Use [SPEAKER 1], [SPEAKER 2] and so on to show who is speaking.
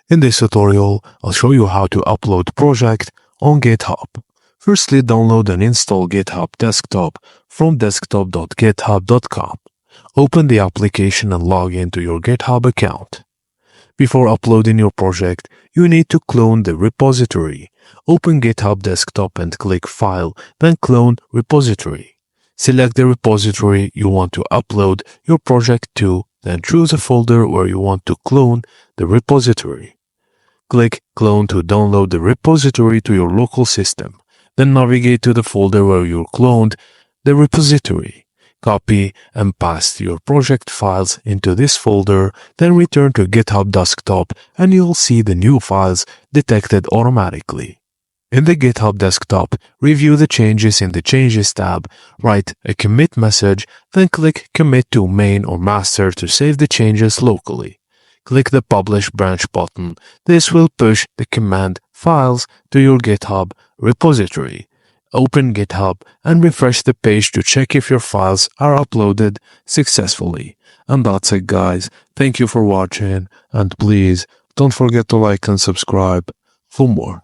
[SPEAKER 1] In this tutorial, I'll show you how to upload project on GitHub. Firstly, download and install GitHub Desktop from desktop.github.com. Open the application and log into your GitHub account. Before uploading your project, you need to clone the repository. Open GitHub Desktop and click File, then Clone Repository. Select the repository you want to upload your project to, then choose a folder where you want to clone the repository. Click Clone to download the repository to your local system. Then navigate to the folder where you cloned the repository. Copy and paste your project files into this folder, then return to GitHub Desktop and you'll see the new files detected automatically. In the GitHub Desktop, review the changes in the Changes tab, write a commit message, then click Commit to main or master to save the changes locally. Click the Publish branch button. This will push the command files to your GitHub repository. Open GitHub and refresh the page to check if your files are uploaded successfully. And that's it, guys. Thank you for watching, and please don't forget to like and subscribe for more.